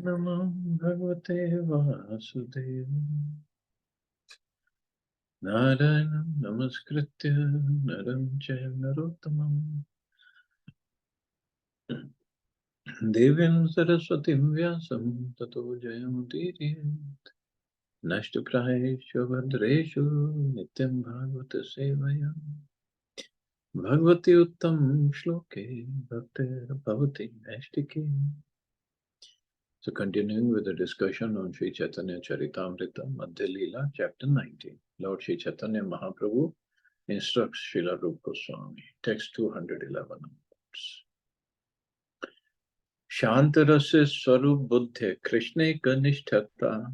Namo Bhagavate Vasudevaya. Narayanam Namaskritya Naram Chaiva Narottamam Devim Saraswatim Vyasam Tato Jayamudiriya Nashtuprayeshu Bhadreshu Nityam Bhagavata Sevaya Bhagavati Uttam Shloke Bhaktir Bhavati Ashtike. So continuing with the discussion on Sri Chaitanya Charitamrita, Madhya Lila, chapter 19. Lord Sri Chaitanya Mahaprabhu instructs Srila Rupa Goswami. Text 211. Shantarasya Swarup Buddhe Krishne Kanishtata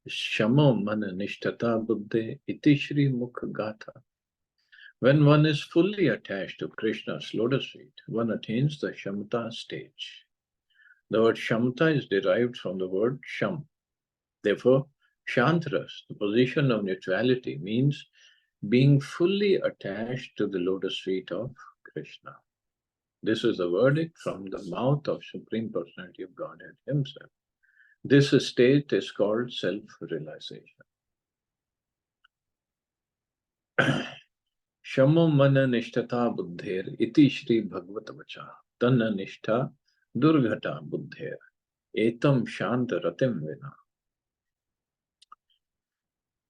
Shamo Mana Nishtata Buddhe Iti Shri Mukha Gatha. When one is fully attached to Krishna's lotus feet, one attains the Shamata stage. The word Shamata is derived from the word Sham. Therefore, Shantaras, the position of neutrality, means being fully attached to the lotus feet of Krishna. This is the verdict from the mouth of Supreme Personality of Godhead Himself. This state is called self-realization. Shamo mana nishtata buddher iti Shri Bhagavata Vacha tanna nishtha durghata buddher etam shanta ratim vina.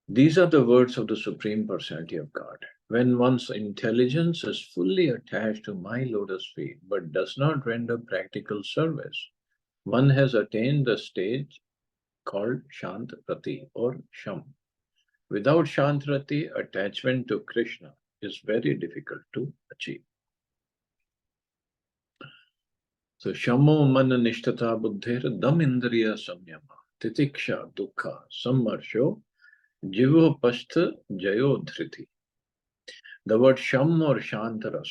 These are the words of the Supreme Personality of God. When one's intelligence is fully attached to my lotus feet but does not render practical service, one has attained the stage called Shantrati or Sham. Without Shantrati, attachment to Krishna is very difficult to achieve. So Shamo Mana Nishtata Buddhir Dam Indriya Samyama Titiksha Dukha Sammarsho Jivo Pastha Jayo Dhriti. The word Sham or Shantaras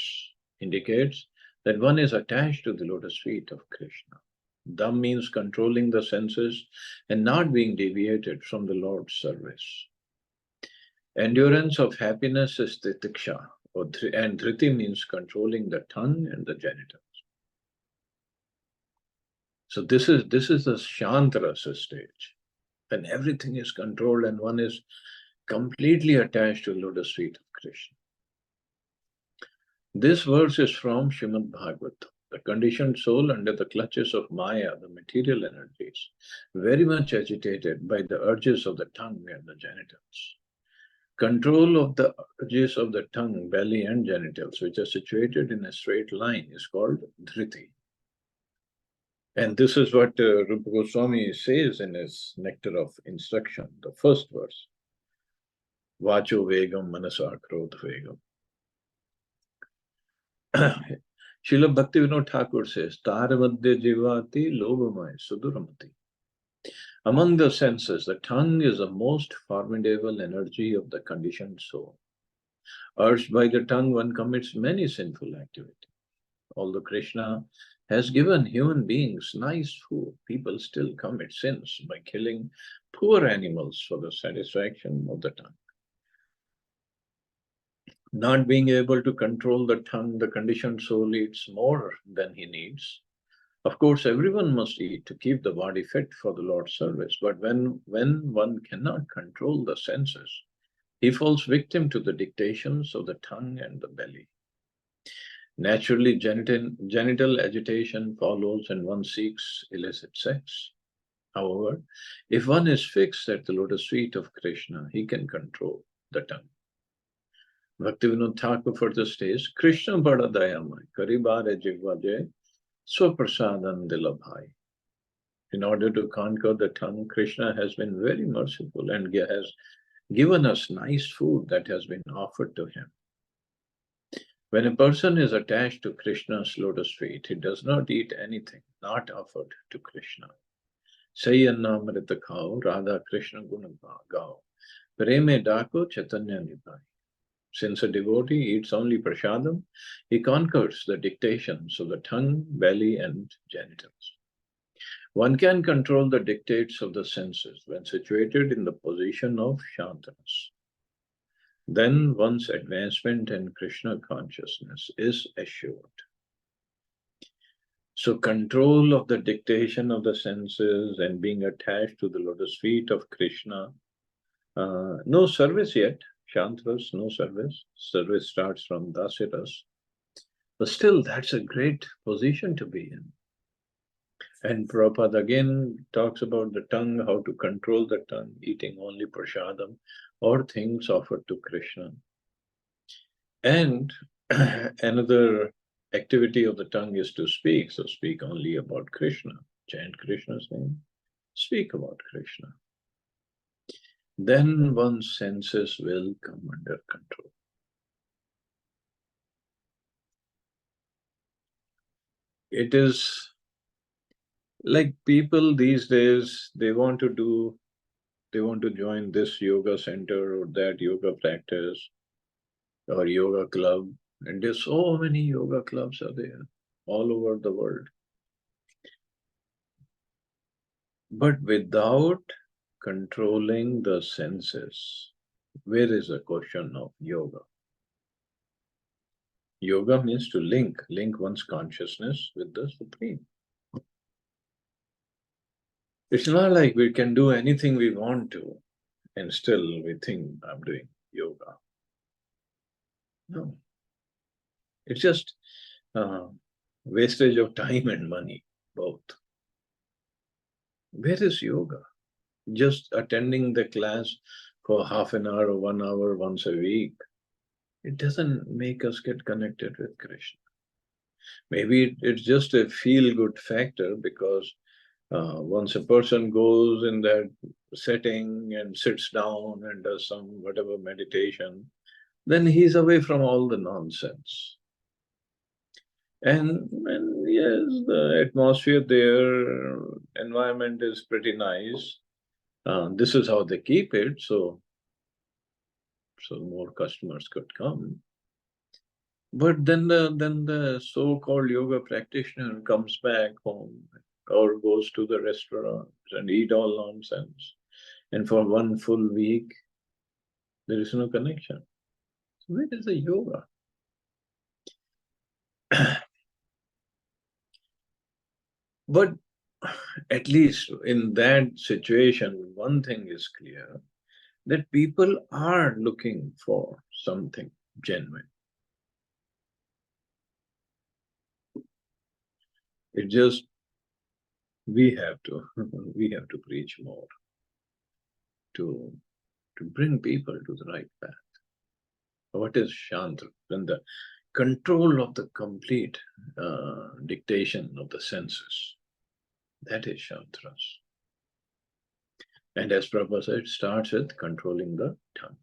indicates that one is attached to the lotus feet of Krishna. Dam means controlling the senses and not being deviated from the Lord's service. Endurance of happiness is titiksha, and dhriti means controlling the tongue and the genitals. So this is the Shantarasa stage, when everything is controlled and one is completely attached to the lotus feet of Krishna. This verse is from Srimad Bhagavatam. The conditioned soul under the clutches of Maya, the material energies, very much agitated by the urges of the tongue and the genitals. Control of the urges of the tongue, belly and genitals, which are situated in a straight line, is called dhriti. And this is what Rupa Goswami says in his Nectar of Instruction, the first verse. Vacho vegam manasa krodh vegam. Srila Bhaktivinoda Thakur says, Taravadya jivati lobhamai suduramati. Among the senses, the tongue is the most formidable energy of the conditioned soul. Urged by the tongue, one commits many sinful activities. Although Krishna has given human beings nice food, people still commit sins by killing poor animals for the satisfaction of the tongue. Not being able to control the tongue, the conditioned soul eats more than he needs. Of course, everyone must eat to keep the body fit for the Lord's service, but when one cannot control the senses, he falls victim to the dictations of the tongue and the belly. Naturally, genital agitation follows and one seeks illicit sex. However, if one is fixed at the lotus feet of Krishna, he can control the tongue. Bhaktivinoda Thakur further states, Krishna bada dayamai, karibare jivvaje, swaprasadan dilabhai. In order to conquer the tongue, Krishna has been very merciful and has given us nice food that has been offered to him. When a person is attached to Krishna's lotus feet, he does not eat anything not offered to Krishna. Sayanna Amrita Khao, Radha Krishna Guna Gao, Preme Dako Chaitanya Nibai. Since a devotee eats only prasadam, he conquers the dictations of the tongue, belly, and genitals. One can control the dictates of the senses when situated in the position of Shantanas. Then one's advancement in Krishna consciousness is assured. So control of the dictation of the senses and being attached to the lotus feet of Krishna. No service yet, Shantras, no service. Service starts from Dasiras. But still, that's a great position to be in. And Prabhupada again talks about the tongue, how to control the tongue, eating only prasadam or things offered to Krishna. And another activity of the tongue is to speak. So speak only about Krishna, chant Krishna's name, speak about Krishna. Then one's senses will come under control. It is like people these days, they want to join this yoga center or that yoga practice or yoga club. And there's so many yoga clubs are there all over the world. But without controlling the senses, where is the question of yoga? Yoga means to link one's consciousness with the Supreme. It's not like we can do anything we want to and still we think I'm doing yoga. No. It's just wastage of time and money, both. Where is yoga? Just attending the class for half an hour or 1 hour once a week, it doesn't make us get connected with Krishna. Maybe it's just a feel-good factor because once a person goes in that setting and sits down and does some whatever meditation, then he's away from all the nonsense. And yes, the atmosphere there, environment is pretty nice. This is how they keep it, so more customers could come. But then the so-called yoga practitioner comes back home or goes to the restaurant and eat all nonsense. And for one full week, there is no connection. So where is the yoga? But at least in that situation, one thing is clear, that people are looking for something genuine. It just, we have to we have to preach more to bring people to the right path. What is Shanta? When the control of the complete dictation of the senses, that is Shantras. And as Prabhupada said, it starts with controlling the tongue.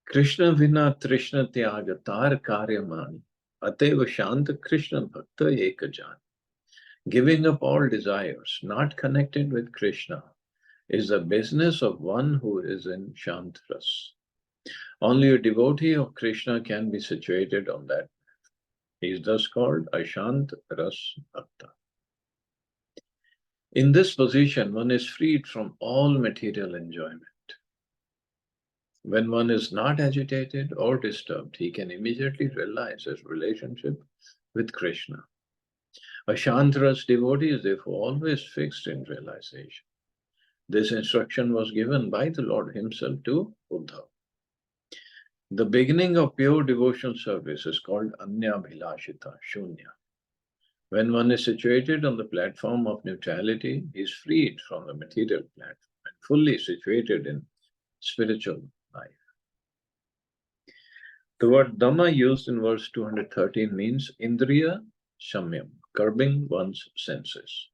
Krishna vina trishna tyaga tar karyamani ateva shanta Krishna bhakta ekajan. Giving up all desires, not connected with Krishna, is the business of one who is in Shantras. Only a devotee of Krishna can be situated on that. He is thus called Ashant Ras Bhakta. In this position, one is freed from all material enjoyment. When one is not agitated or disturbed, he can immediately realize his relationship with Krishna. A Shantras devotee is therefore always fixed in realization. This instruction was given by the Lord himself to Uddhava. The beginning of pure devotional service is called Anya Bhilashita, Shunya. When one is situated on the platform of neutrality, he is freed from the material platform and fully situated in spiritual life. The word Dhamma used in verse 213 means Indriya Shamyam, curbing one's senses.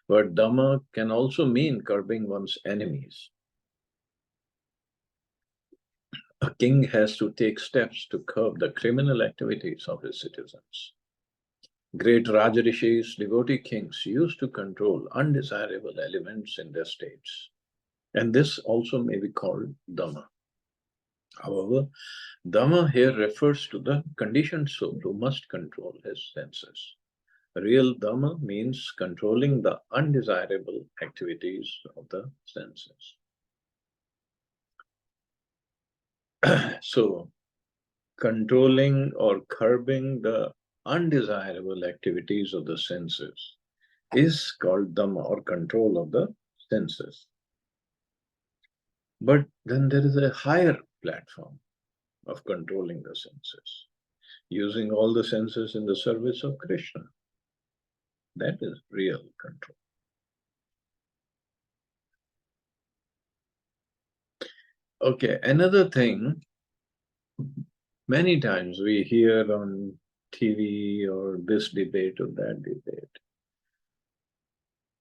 Word Dhamma can also mean curbing one's enemies. A king has to take steps to curb the criminal activities of his citizens. Great Rajarishis, devotee kings, used to control undesirable elements in their states. And this also may be called Dhamma. However, Dhamma here refers to the conditioned soul who must control his senses. Real Dhamma means controlling the undesirable activities of the senses. So, controlling or curbing the undesirable activities of the senses is called dhamma, or control of the senses. But then there is a higher platform of controlling the senses, using all the senses in the service of Krishna. That is real control. Okay, another thing, many times we hear on TV or this debate or that debate.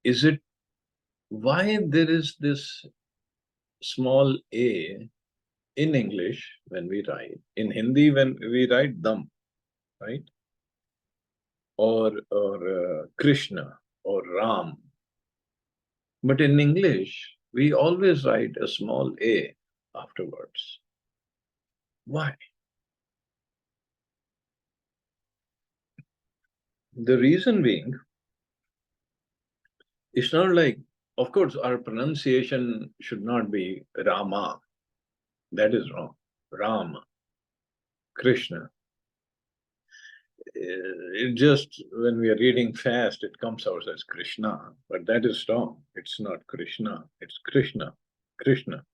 Is it why there is this small a in English when we write, in Hindi when we write dam, right? Or Krishna or Ram. But in English, we always write a small a afterwards. Why? The reason being, it's not like, of course, our pronunciation should not be Rama. That is wrong. Ram, Krishna. It just, when we are reading fast, it comes out as Krishna, but that is wrong. It's not Krishna, it's Krishna. Krishna.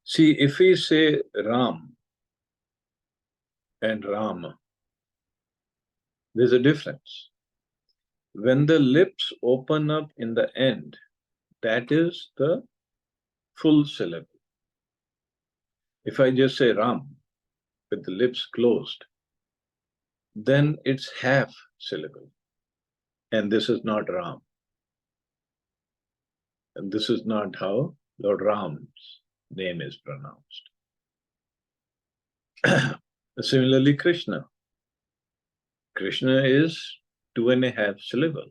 See, if we say Ram and Rama, there's a difference. When the lips open up in the end, that is the full syllable. If I just say Ram with the lips closed, then it's half syllable. And this is not Ram. And this is not how Lord Ram's name is pronounced. Similarly, Krishna. Krishna is 2.5 syllable.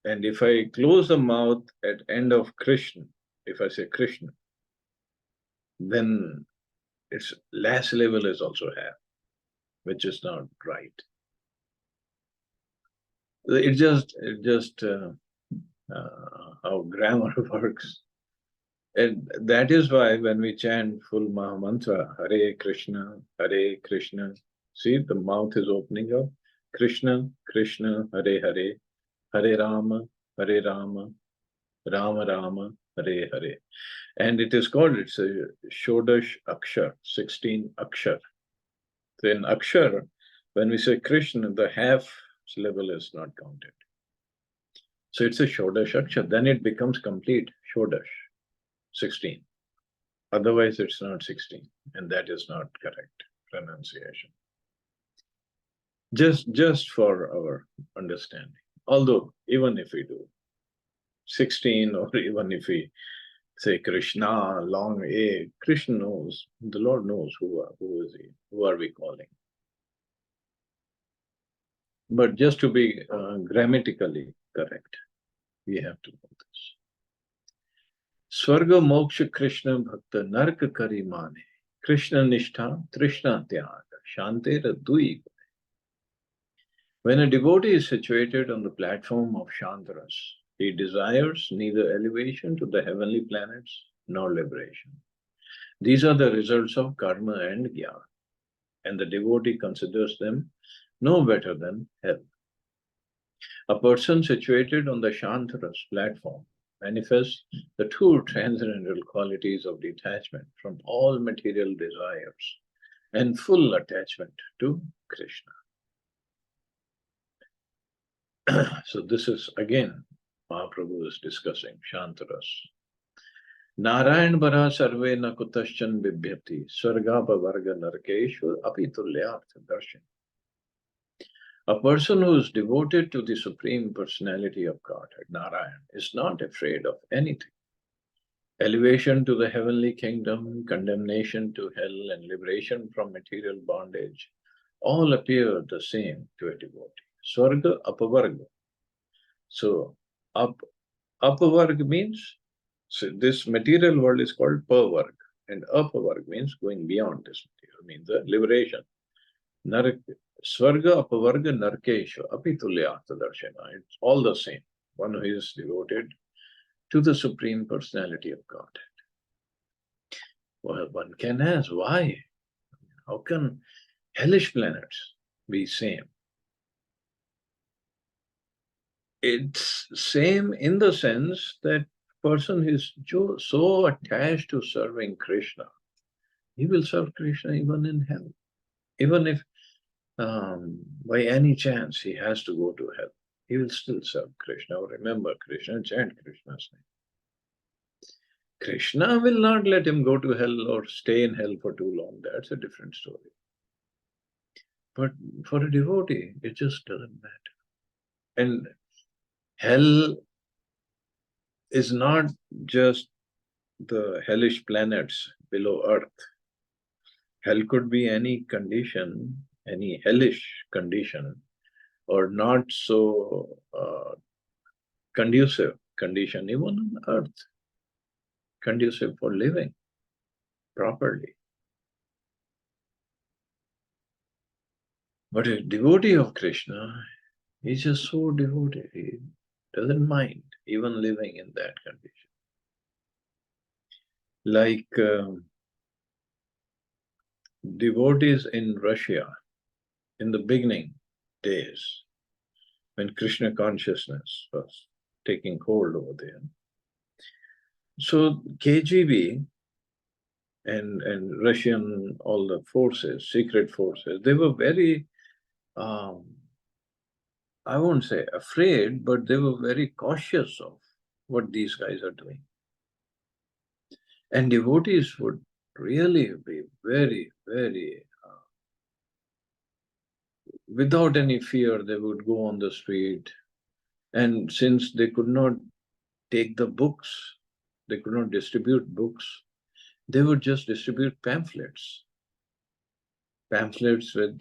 And if I close the mouth at end of Krishna, if I say Krishna, then its last syllable is also half, which is not right. It just how grammar works. And that is why when we chant full Maha Mantra, Hare Krishna, see the mouth is opening up. Krishna, Krishna, Hare Hare, Hare Rama, Rama Rama, Hare Hare. And it is called, it's a Shodash Akshar, 16 Akshar. So in Akshar, when we say Krishna, the half syllable is not counted. So it's a Shodash Akshar, then it becomes complete Shodash, 16. Otherwise, it's not 16, and that is not correct pronunciation. Just for our understanding. Although, even if we do 16, or even if we say Krishna, long A, Krishna knows, the Lord knows who is he, who are we calling. But just to be grammatically correct, we have to know this. Swarga Moksha Krishna Bhakta Narka Kari Mane, Krishna Nishtha Trishna Tyaga, Shantera Dui. When a devotee is situated on the platform of Shantaras, he desires neither elevation to the heavenly planets nor liberation. These are the results of karma and jnana, and the devotee considers them no better than hell. A person situated on the Shantaras platform manifests the true transcendental qualities of detachment from all material desires and full attachment to Krishna. So this is again, Mahaprabhu is discussing Shantaras. Narayan bara sarve na kutaschan bibhyati sargapa varga narkeshwar apitulyartha darshan. A person who is devoted to the Supreme Personality of Godhead, Narayan, is not afraid of anything. Elevation to the heavenly kingdom, condemnation to hell, and liberation from material bondage all appear the same to a devotee. Swarga, apavarga. So, apavarga means, so this material world is called pavarga, and apavarga means going beyond this material, means the liberation. Swarga, apavarga, narkesha, apitulyartha darshana. It's all the same. One who is devoted to the Supreme Personality of Godhead. Well, one can ask, why? How can hellish planets be same? It's same in the sense that person is so attached to serving Krishna, he will serve Krishna even in hell. Even if by any chance he has to go to hell, he will still serve Krishna or remember Krishna, chant Krishna's name. Krishna will not let him go to hell or stay in hell for too long. That's a different story. But for a devotee, it just doesn't matter. And hell is not just the hellish planets below earth. Hell could be any condition, any hellish condition, or not so conducive condition, even on earth, conducive for living properly. But a devotee of Krishna is just so devoted, he doesn't mind even living in that condition. Like devotees in Russia in the beginning days, when Krishna consciousness was taking hold over there. So KGB and Russian, all the forces, secret forces, they were very, I won't say afraid, but they were very cautious of what these guys are doing. And devotees would really be very, very, without any fear, they would go on the street. And since they could not take the books, they could not distribute books, they would just distribute pamphlets. Pamphlets with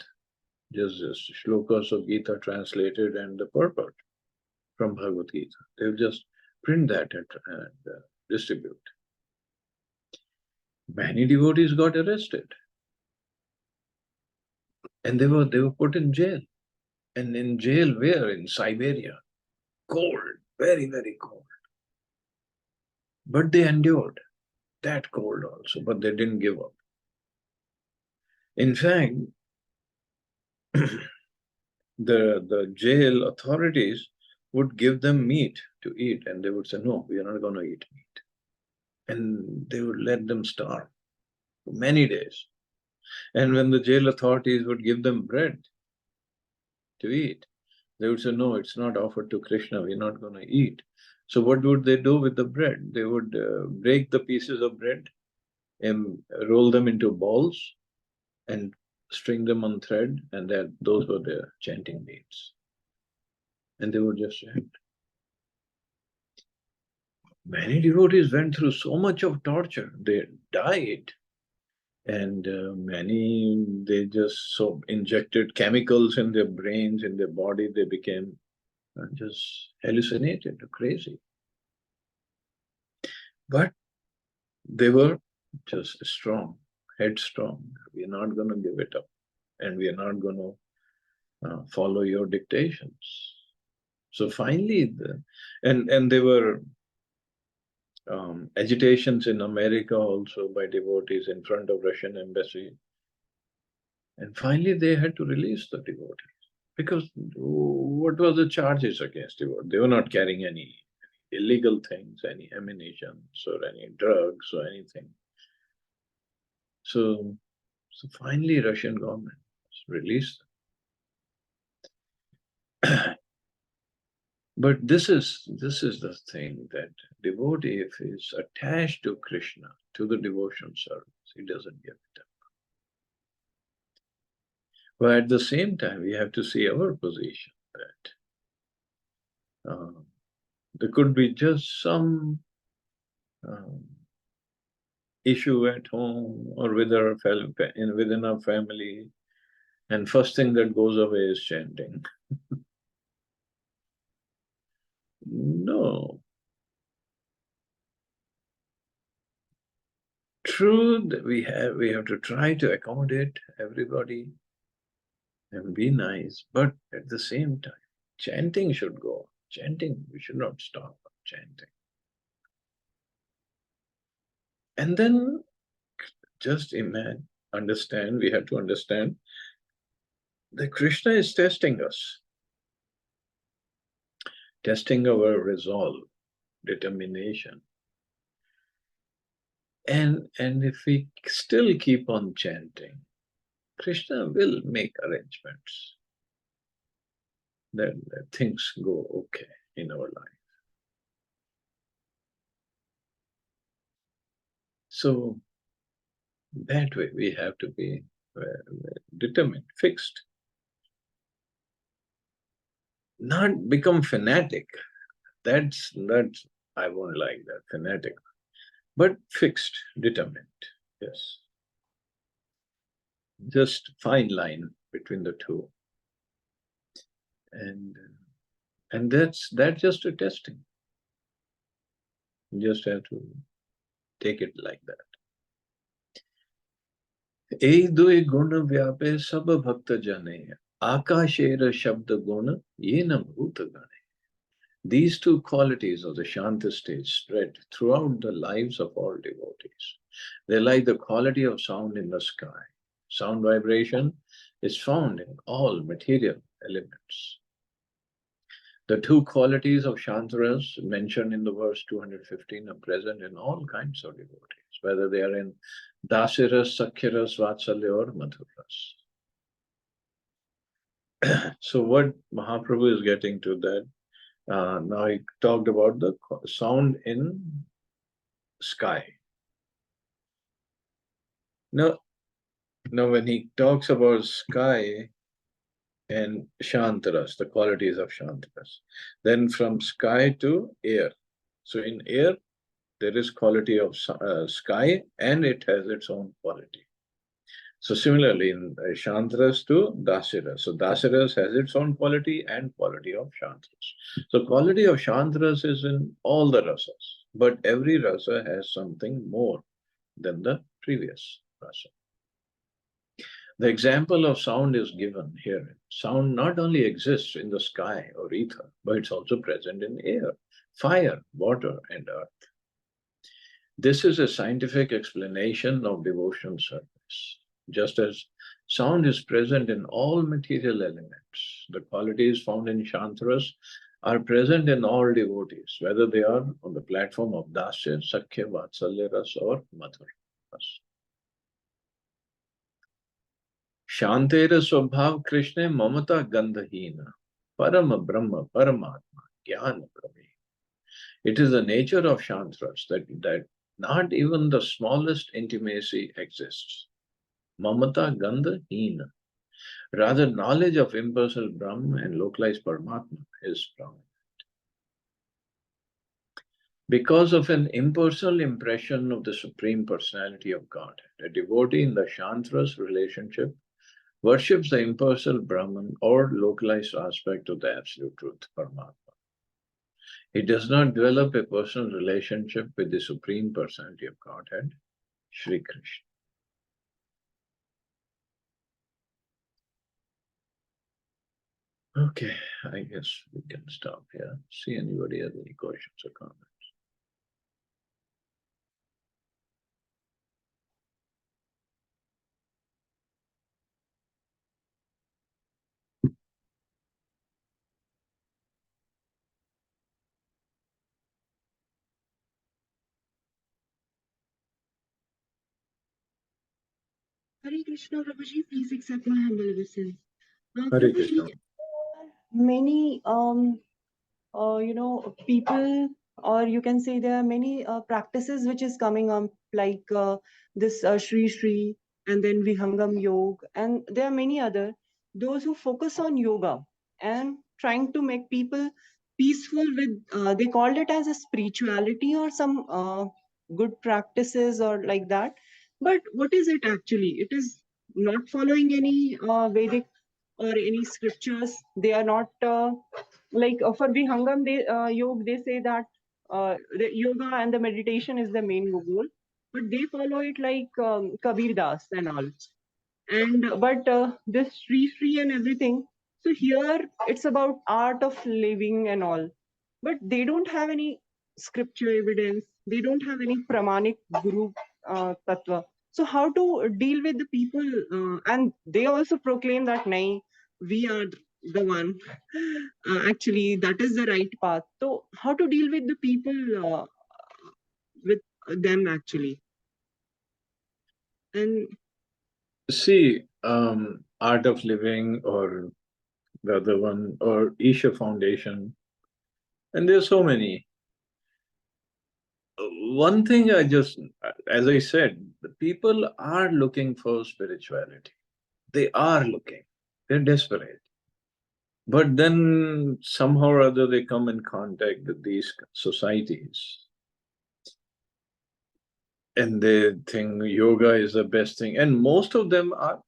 just shlokas of Gita translated and the purport from Bhagavad Gita. They would just print that and distribute. Many devotees got arrested. And they were put in jail. And in jail where? In Siberia. Cold, very, very cold. But they endured that cold also, but they didn't give up. In fact, the jail authorities would give them meat to eat, and they would say, no, we are not going to eat meat. And they would let them starve for many days. And when the jail authorities would give them bread to eat, they would say, no, it's not offered to Krishna, we're not going to eat. So what would they do with the bread? They would break the pieces of bread and roll them into balls and string them on thread, and those were the chanting beads. And they would just chant. Many devotees went through so much of torture. They died. And many, they just so injected chemicals in their brains, in their body, they became just hallucinated, crazy. But they were just strong, headstrong. We are not going to give it up, and we are not going to follow your dictations. So finally, and there were agitations in America also by devotees in front of Russian embassy. And finally, they had to release the devotees. Because what were the charges against devotees? They were not carrying any illegal things, any ammunitions or any drugs or anything. So finally, Russian government released them. But this is the thing, that devotee, if he is attached to Krishna, to the devotion service, he doesn't give it up. But at the same time, we have to see our position, that there could be just some issue at home or within our family, and first thing that goes away is chanting. No. True that we have to try to accommodate everybody and be nice, but at the same time, chanting should go on. Chanting, we should not stop chanting. And then Just imagine, understand, we have to understand that Krishna is testing us, testing our resolve, determination. And if we still keep on chanting, Krishna will make arrangements that things go okay in our life. So that way we have to be determined, fixed, not become fanatic. That's I won't like that, fanatic, but fixed, determined. Yes, just fine line between the two, and that's just a testing. You just have to take it like that. एक दुए गुण व्यापे सब भक्त जने आकाशेर शब्द गुण ये न भूत गणे. These two qualities of the Shanta state spread throughout the lives of all devotees. They're like the quality of sound in the sky. Sound vibration is found in all material elements. The two qualities of Shantaras mentioned in the verse 215 are present in all kinds of devotees, whether they are in Dasiras, Sakyaras, Vatsalya, or Madhuras. So what Mahaprabhu is getting to that, now he talked about the sound in sky. Now when he talks about sky and Shantaras, the qualities of Shantaras, then from sky to air. So in air, there is quality of sky and it has its own quality. So similarly in Shantaras to Dasiras. So Dasiras has its own quality and quality of Shantaras. So quality of Shantaras is in all the rasas, but every rasa has something more than the previous rasa. The example of sound is given here. Sound not only exists in the sky or ether, but it's also present in air, fire, water, and earth. This is a scientific explanation of devotional service. Just as sound is present in all material elements, the qualities found in Shantaras are present in all devotees, whether they are on the platform of Dasya, Sakhya, Vatsalya Ras, or Madhur Ras. Shantera Swabhav Krishna Mamata Gandhahina Parama Brahma Paramatma Jnana Brahmi. It is the nature of Shantaras that not even the smallest intimacy exists. Mamata Gandha Hina. Rather, knowledge of impersonal Brahma and localized Paramatma is prominent. Because of an impersonal impression of the Supreme Personality of Godhead, a devotee in the Shantaras relationship worships the impersonal Brahman or localized aspect of the Absolute Truth, Paramatma. He does not develop a personal relationship with the Supreme Personality of Godhead, Sri Krishna. Okay, I guess we can stop here. See anybody has any questions or comments? Hare Krishna, Prabhuji, please accept my humble obeisance. Hare Krishna. Prabhuji, many people, or you can say there are many practices which is coming up, like this Shri Shri, and then Vihangam Yoga, and there are many other, those who focus on yoga and trying to make people peaceful with, they called it as a spirituality or some good practices or like that. But what is it actually? It is not following any Vedic or any scriptures. They are not like for Vihangam yoga, they say that the yoga and the meditation is the main goal, but they follow it like Kabir Das and all. And but this Sri Sri and everything. So here it's about art of living and all, but they don't have any scripture evidence. They don't have any pramanic guru tattva. So how to deal with the people? And they also proclaim that, nahi, we are the one. Actually, that is the right path. So how to deal with the people, with them actually? And See, Art of Living or the other one, or Isha Foundation, and there's so many. One thing as I said, the people are looking for spirituality. They are looking. They're desperate. But then somehow or other they come in contact with these societies and they think yoga is the best thing. And most of them are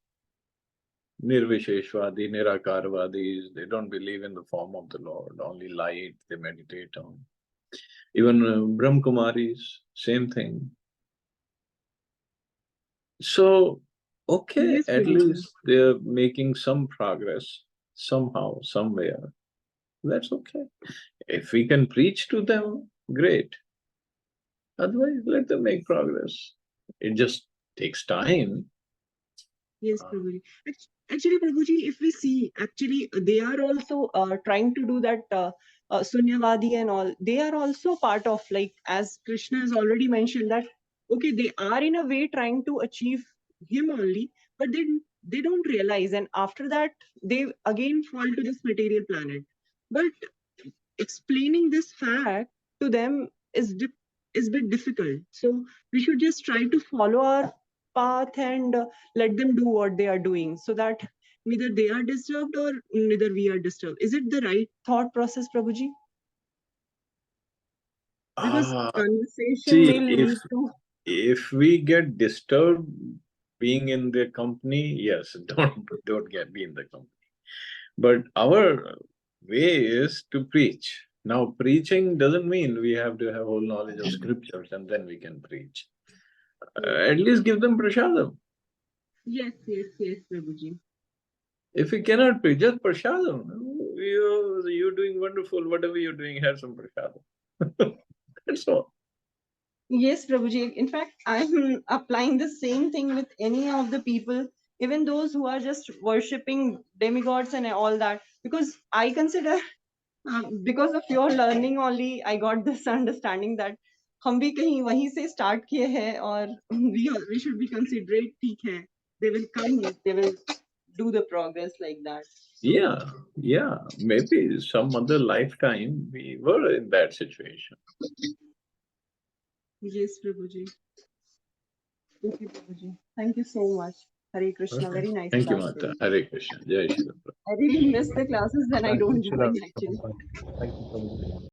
Nirvisheshwadi, Nirakarvadis. They don't believe in the form of the Lord, only light they meditate on. Even Brahmakumaris, same thing. So, okay, yes, at Prabhuji. least they're making some progress somehow, somewhere. That's okay. If we can preach to them, great. Otherwise, let them make progress. It just takes time. Yes, Prabhuji. Actually, Prabhuji, if we see, actually, they are also trying to do that Sunyavadi and all. They are also part of, like, as Krishna has already mentioned, that, okay, they are in a way trying to achieve him only, but they don't realize. And after that, they again fall to this material planet. But explaining this fact to them is bit difficult. So we should just try to follow our path and let them do what they are doing, so that neither they are disturbed or neither we are disturbed. Is it the right thought process, Prabhuji? Because Ah, conversation see, may lead to. if we get disturbed being in their company, yes, don't get be in the company. But our way is to preach. Now, preaching doesn't mean we have to have whole knowledge of scriptures and then we can preach. At least give them prasadam. Yes, yes, yes, Prabhuji. If we cannot preach, just prasadam. You're doing wonderful. Whatever you're doing, have some prasadam. That's all. Yes, Prabhuji. In fact, I'm applying the same thing with any of the people, even those who are just worshipping demigods and all that, because I consider, because of your learning only, I got this understanding that हम भी कहीं वहीं से start किए हैं, और we should be considerate. ठीक है, they will come, they will do the progress like that. Yeah, yeah. Maybe some other lifetime we were in that situation. Yes, Prabhuji. Okay, Prabhuji. Thank you so much. Hare Krishna. Okay. Very nice Thank you, class, Mata. Prabhuji. Hare Krishna. Jai Shri Ram. I really miss the classes when I Jai don't Shri join Ram actually. Prabhupada. Thank you, Prabhuji.